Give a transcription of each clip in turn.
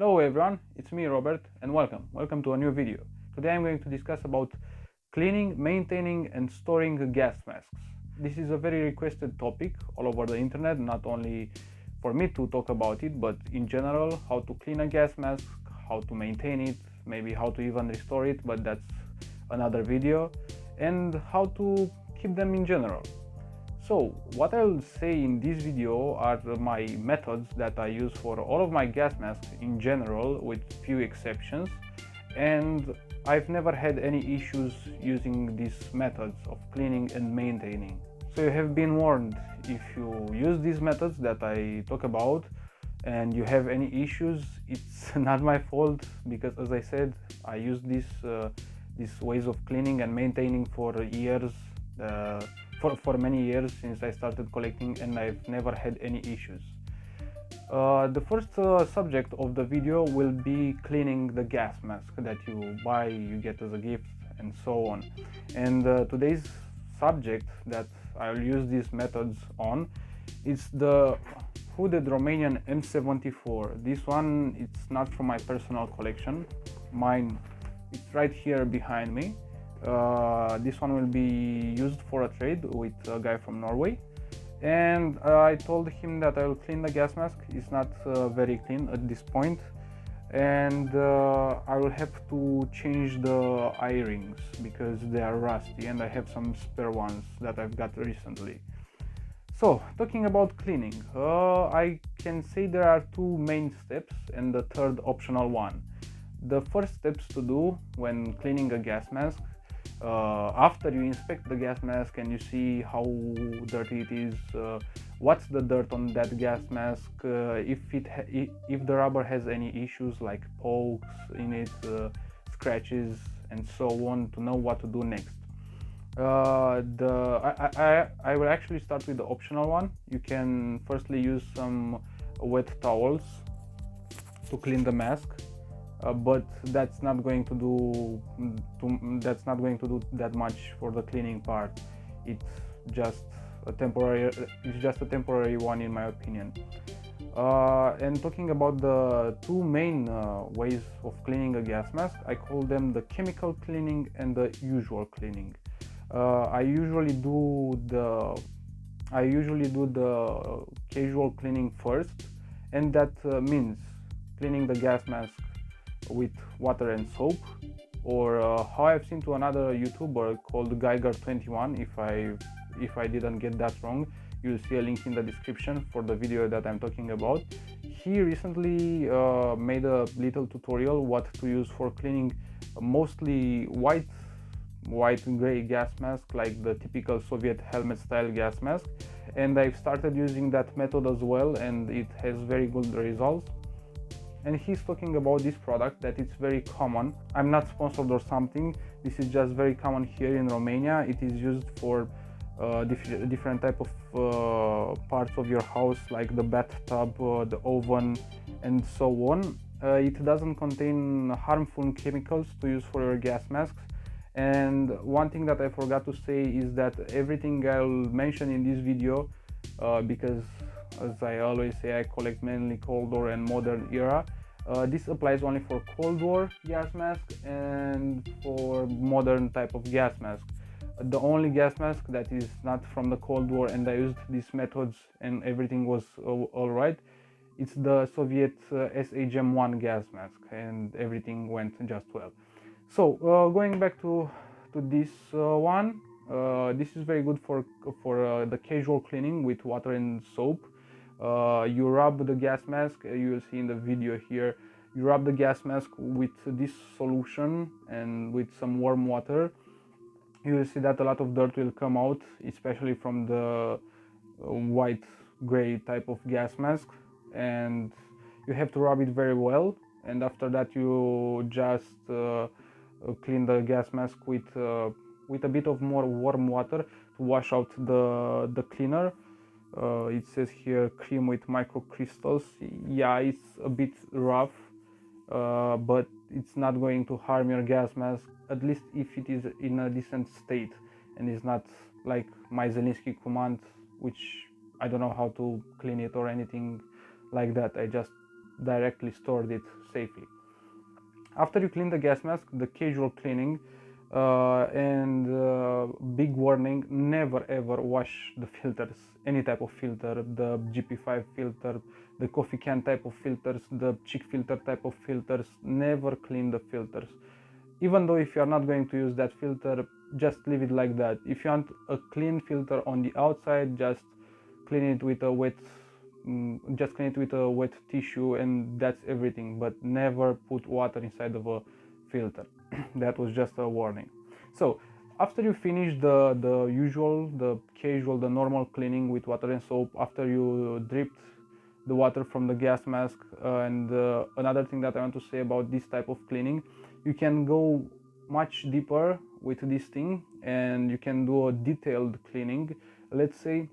Hello everyone, it's me Robert and welcome to a new video. Today I'm going to discuss about cleaning, maintaining and storing gas masks. This is a very requested topic all over the internet, not only for me to talk about it, but in general, how to clean a gas mask, how to maintain it, maybe how to even restore it, but that's another video, and how to keep them in general. So what I'll say in this video are my methods that I use for all of my gas masks in general, with few exceptions, and I've never had any issues using these methods of cleaning and maintaining. So you have been warned. If you use these methods that I talk about and you have any issues, it's not my fault, because as I said, I use these ways of cleaning and maintaining for years, for many years since I started collecting, and I've never had any issues. The first subject of the video will be cleaning the gas mask that you buy, you get as a gift, and so on. And today's subject that I'll use these methods on is the hooded Romanian M74. This one, it's not from my personal collection. Mine, it's right here behind me. This one will be used for a trade with a guy from Norway, and I told him that I will clean the gas mask. It's not very clean at this point, and I will have to change the eye rings because they are rusty, and I have some spare ones that I've got recently. So, talking about cleaning, I can say there are two main steps and the third optional one. The first steps to do when cleaning a gas mask, after you inspect the gas mask and you see how dirty it is, what's the dirt on that gas mask, if the rubber has any issues like pokes in it, scratches and so on, to know what to do next. I will actually start with the optional one. You can firstly use some wet towels to clean the mask. But that's not going to do that much for the cleaning part. It's just a temporary one, in my opinion. And talking about the two main ways of cleaning a gas mask, I call them the chemical cleaning and the usual cleaning. I usually do the casual cleaning first, and that means cleaning the gas mask with water and soap, or how I've seen to another YouTuber called Geiger21. If I didn't get that wrong, you'll see a link in the description for the video that I'm talking about. He recently made a little tutorial what to use for cleaning mostly white gray gas mask, like the typical Soviet helmet style gas mask, and I've started using that method as well, and it has very good results. And he's talking about this product that it's very common. I'm not sponsored or something, this is just very common here in Romania. It is used for different type of parts of your house, like the bathtub, the oven and so on. It doesn't contain harmful chemicals to use for your gas masks. And one thing that I forgot to say is that everything I'll mention in this video, because as I always say, I collect mainly Cold War and modern era. This applies only for Cold War gas mask and for modern type of gas mask. The only gas mask that is not from the Cold War, and I used these methods and everything was alright, it's the Soviet SHM1 gas mask, and everything went just well. So going back to this one, this is very good for the casual cleaning with water and soap. You rub the gas mask, you will see in the video here, you rub the gas mask with this solution and with some warm water. You will see that a lot of dirt will come out, especially from the white gray type of gas mask, and you have to rub it very well. And after that you just clean the gas mask with a bit of more warm water to wash out the cleaner. It says here cream with microcrystals. Yeah, it's a bit rough, but it's not going to harm your gas mask, at least if it is in a decent state and is not like my Zelinsky command, which I don't know how to clean it or anything like that. I just directly stored it safely. After you clean the gas mask, the casual cleaning, and big warning, never ever wash the filters, any type of filter, the GP5 filter, the coffee can type of filters, the chick filter type of filters. Never clean the filters. Even though if you are not going to use that filter, just leave it like that. If you want a clean filter on the outside, just clean it with a wet tissue, and that's everything. But never put water inside of a filter. That was just a warning. So after you finish the usual, the casual, the normal cleaning with water and soap, after you dripped the water from the gas mask, and another thing that I want to say about this type of cleaning, you can go much deeper with this thing and you can do a detailed cleaning. Let's say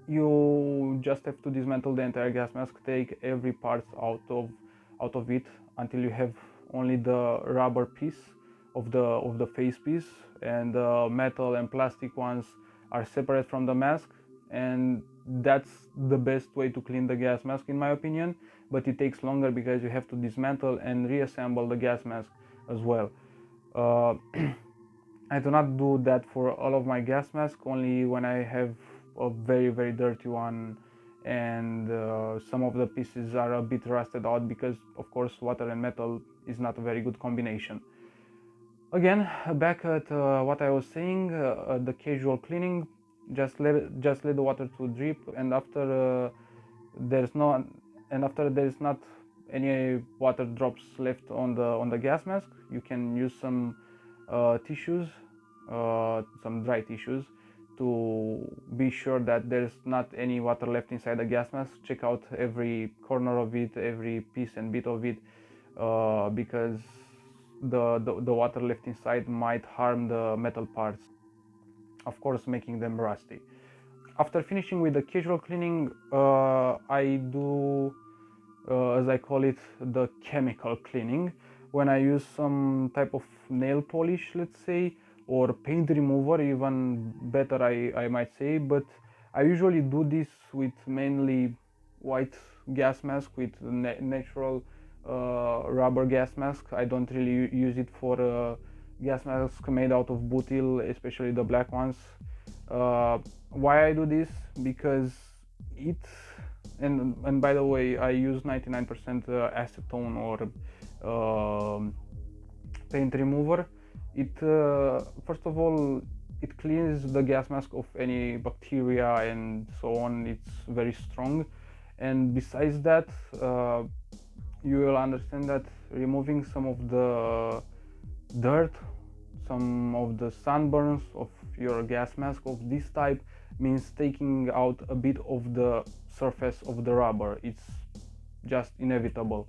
you just have to dismantle the entire gas mask, take every part out of it until you have only the rubber piece of the face piece, and the metal and plastic ones are separate from the mask, and that's the best way to clean the gas mask in my opinion. But it takes longer because you have to dismantle and reassemble the gas mask as well. I do not do that for all of my gas masks, only when I have a very dirty one and some of the pieces are a bit rusted out, because of course water and metal is not a very good combination. Again, back at what I was saying, the casual cleaning, just let the water to drip, and after there is not any water drops left on the gas mask, you can use some tissues, some dry tissues, to be sure that there's not any water left inside the gas mask. Check out every corner of it, every piece and bit of it, because the water left inside might harm the metal parts, of course making them rusty. After finishing with the casual cleaning, I do, as I call it, the chemical cleaning, when I use some type of nail polish, let's say, or paint remover, even better I might say. But I usually do this with mainly white gas mask, with natural rubber gas mask. I don't really use it for gas mask made out of butyl, especially the black ones. Why I do this? Because it, and by the way, I use 99% acetone or paint remover. It first of all, it cleans the gas mask of any bacteria and so on. It's very strong, and besides that, you will understand that removing some of the dirt, some of the sunburns of your gas mask of this type, means taking out a bit of the surface of the rubber. It's just inevitable.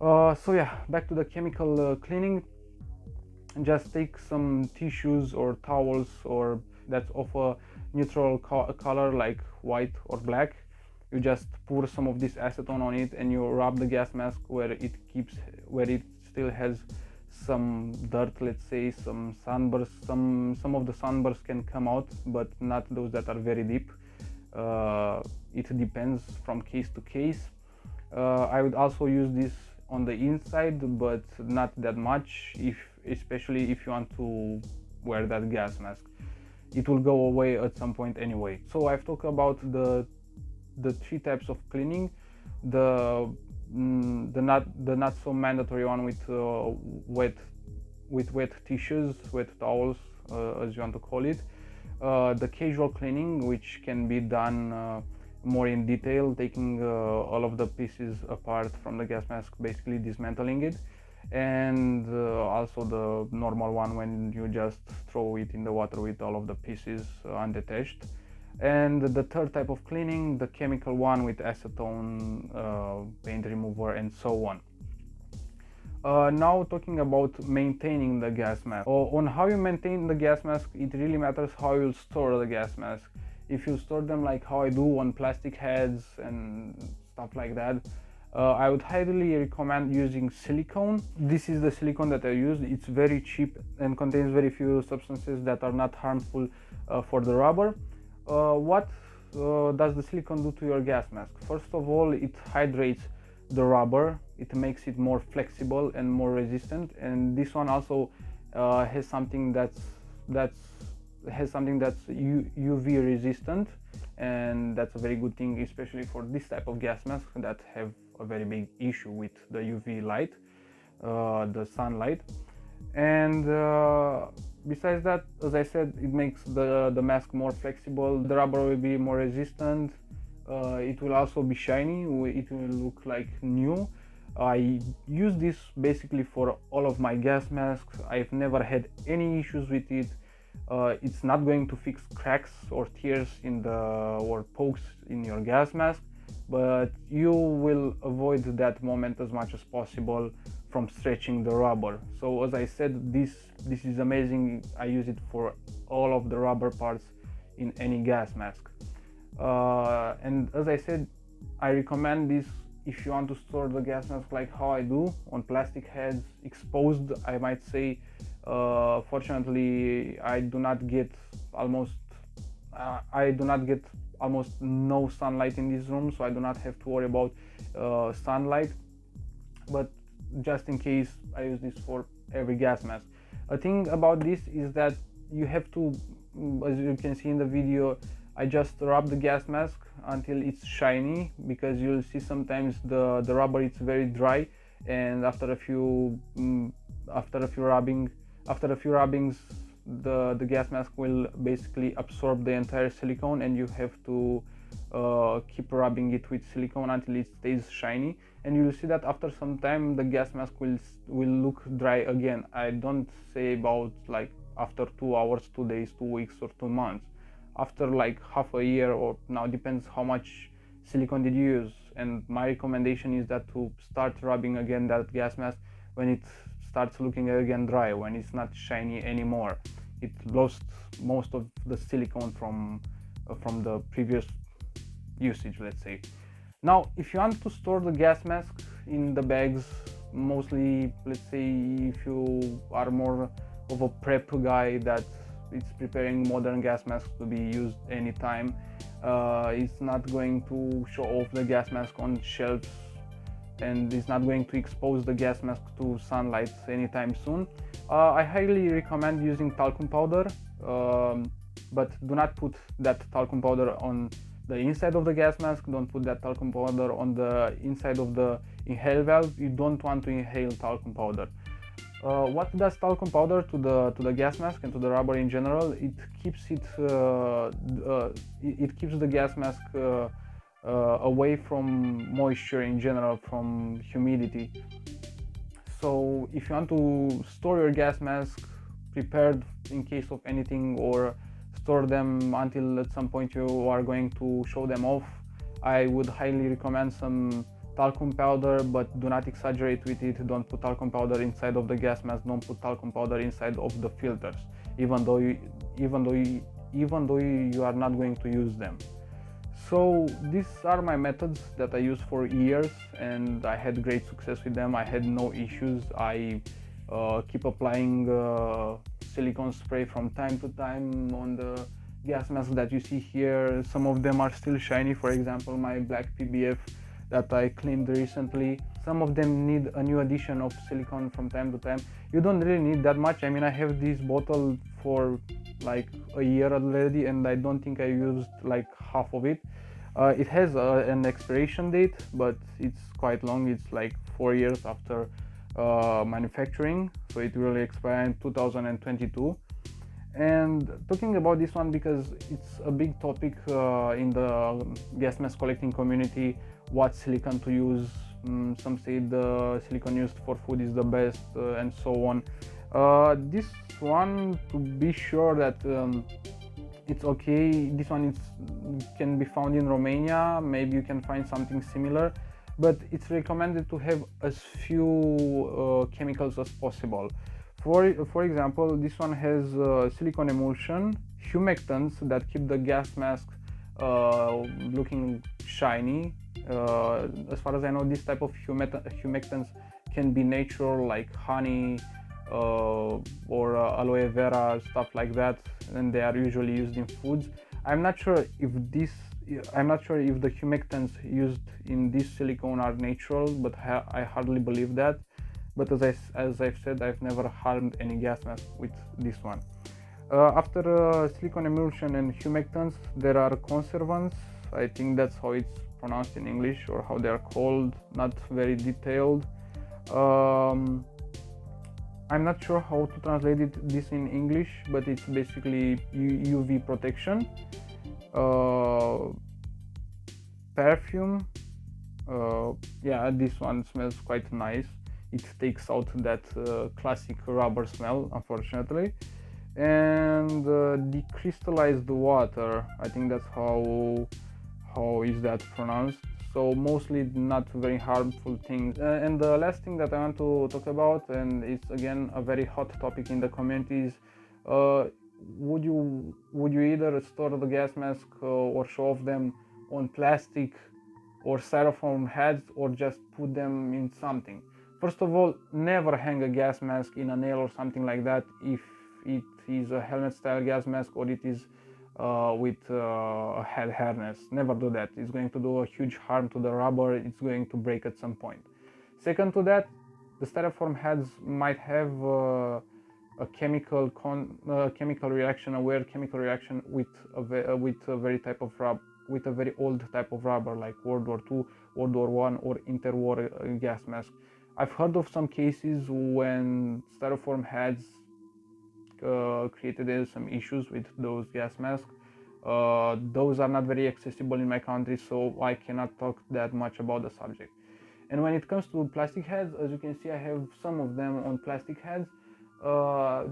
So yeah, back to the chemical cleaning. Just take some tissues or towels, or that's of a neutral color like white or black. You just pour some of this acetone on it and you rub the gas mask where it still has some dirt, let's say, some sunburns. Some of the sunburns can come out, but not those that are very deep. It depends from case to case. I would also use this on the inside, but not that much, especially if you want to wear that gas mask. It will go away at some point anyway. So I've talked about the three types of cleaning: the not so mandatory one with wet tissues, wet towels, as you want to call it; the casual cleaning, which can be done more in detail, taking all of the pieces apart from the gas mask, basically dismantling it; and also the normal one, when you just throw it in the water with all of the pieces undetached. And the third type of cleaning, the chemical one with acetone, paint remover, and so on. Now talking about maintaining the gas mask. On how you maintain the gas mask, it really matters how you store the gas mask. If you store them like how I do on plastic heads and stuff like that, I would highly recommend using silicone. This is the silicone that I use. It's very cheap and contains very few substances that are not harmful for the rubber. What does the silicone do to your gas mask? First of all, it hydrates the rubber. It makes it more flexible and more resistant, and this one also has something that's UV resistant, and that's a very good thing, especially for this type of gas masks that have a very big issue with the UV light, the sunlight. And besides that, as I said, it makes the mask more flexible. The rubber will be more resistant. It will also be shiny. It will look like new. I use this basically for all of my gas masks. I've never had any issues with it. It's not going to fix cracks or tears or pokes in your gas mask, but you will avoid that moment as much as possible from stretching the rubber. So as I said, this is amazing. I use it for all of the rubber parts in any gas mask. And as I said, I recommend this if you want to store the gas mask like how I do, on plastic heads, exposed, I might say. Fortunately, I do not get almost no sunlight in this room, so I do not have to worry about sunlight. But just in case, I use this for every gas mask. A thing about this is that you have to, as you can see in the video, I just rub the gas mask until it's shiny, because you'll see sometimes the rubber it's very dry, and after a few rubbings, the gas mask will basically absorb the entire silicone, and you have to keep rubbing it with silicone until it stays shiny. And you'll see that after some time the gas mask will look dry again. I don't say about like after 2 hours, 2 days, 2 weeks, or 2 months. After like half a year, or now depends how much silicone did you use. And my recommendation is that to start rubbing again that gas mask when it starts looking again dry, when it's not shiny anymore. It lost most of the silicone from the previous usage, let's say. Now, if you want to store the gas mask in the bags, mostly, let's say if you are more of a prep guy that it's preparing modern gas masks to be used anytime, it's not going to show off the gas mask on shelves, and it's not going to expose the gas mask to sunlight anytime soon. I highly recommend using talcum powder, but do not put that talcum powder on the inside of the gas mask. Don't put that talcum powder on the inside of the inhale valve. You don't want to inhale talcum powder. What does talcum powder to the gas mask and to the rubber in general? It keeps the gas mask away from moisture in general, from humidity. So if you want to store your gas mask prepared in case of anything, or store them until at some point you are going to show them off, I would highly recommend some talcum powder, but do not exaggerate with it. Don't put talcum powder inside of the gas mask. Don't put talcum powder inside of the filters, even though you are not going to use them. So these are my methods that I used for years, and I had great success with them. I had no issues. I keep applying silicone spray from time to time on the gas masks that you see here. Some of them are still shiny. For example, my black PBF that I cleaned recently. Some of them need a new addition of silicone from time to time. You don't really need that much. I mean, I have this bottle for like a year already, and I don't think I used like half of it. It has an expiration date, but it's quite long. It's like 4 years after manufacturing, so it will expire in 2022. And talking about this one, because it's a big topic in the gas mask collecting community, what silicone to use. Some say the silicone used for food is the best, and so on. This one, to be sure that it's okay, this one can be found in Romania. Maybe you can find something similar, but it's recommended to have as few chemicals as possible. For example, this one has silicone emulsion, humectants that keep the gas mask looking shiny. As far as I know, this type of humectants can be natural, like honey or aloe vera, stuff like that, and they are usually used in foods. I'm not sure if this I'm not sure if the humectants used in this silicone are natural, but I hardly believe that. But as I've said, I've never harmed any gas mask with this one. After silicone emulsion and humectants, there are conservants. I think that's how it's pronounced in English, or how they are called, not very detailed. I'm not sure how to translate this in English, but it's basically UV protection. Perfume. Yeah, this one smells quite nice. It takes out that classic rubber smell, unfortunately. And decrystallized water, I think that's how is that pronounced. So mostly not very harmful things. And the last thing that I want to talk about, and it's again a very hot topic in the community, is would you either store the gas mask or show off them on plastic or styrofoam heads, or just put them in something? First of all, never hang a gas mask in a nail or something like that if it is a helmet style gas mask, or it is with a head harness. Never do that. It's going to do a huge harm to the rubber. It's going to break at some point. Second to that, the styrofoam heads might have a chemical reaction, aware chemical reaction with a very old type of rubber, like World War II, World War I, or interwar gas mask. I've heard of some cases when styrofoam heads created some issues with those gas masks. Those are not very accessible in my country, so I cannot talk that much about the subject. And when it comes to plastic heads, as you can see, I have some of them on plastic heads.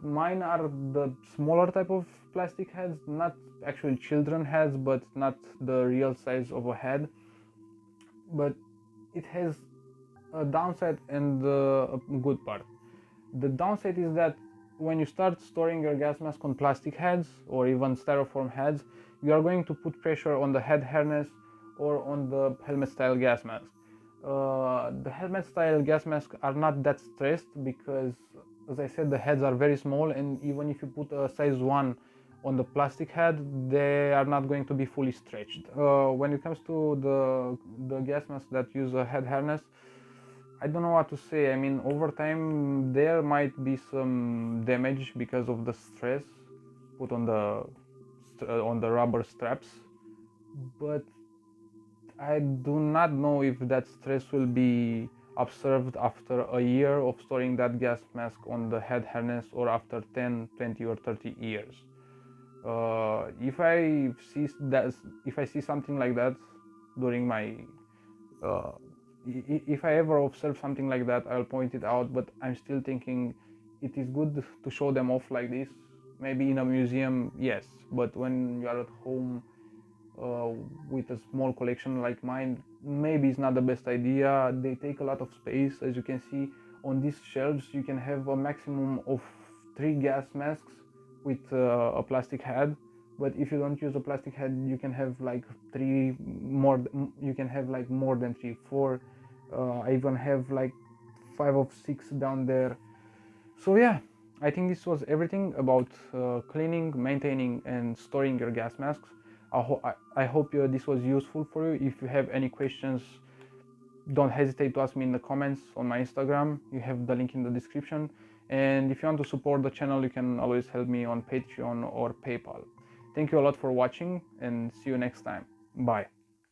Mine are the smaller type of plastic heads, not actually children heads, but not the real size of a head. But it has a downside and a good part. The downside is that when you start storing your gas mask on plastic heads or even styrofoam heads, you are going to put pressure on the head harness or on the helmet style gas mask. The helmet style gas masks are not that stressed because, as I said, the heads are very small, and even if you put a size 1 on the plastic head, they are not going to be fully stretched. When it comes to the gas masks that use a head harness, I don't know what to say. I mean, over time there might be some damage because of the stress put on the rubber straps, but I do not know if that stress will be observed after a year of storing that gas mask on the head harness, or after 10, 20 or 30 years. If I see something like that during my if I ever observe something like that, I'll point it out, but I'm still thinking it is good to show them off like this. Maybe in a museum, yes, but when you are at home with a small collection like mine, maybe it's not the best idea. They take a lot of space. As you can see on these shelves, you can have a maximum of 3 gas masks with a plastic head. But if you don't use a plastic head, you can have like more than 3, 4. I even have like 5 or 6 down there. So yeah, I think this was everything about cleaning, maintaining and storing your gas masks. I hope this was useful for you. If you have any questions, don't hesitate to ask me in the comments on my Instagram. You have the link in the description. And if you want to support the channel, you can always help me on Patreon or PayPal. Thank you a lot for watching, and see you next time. Bye.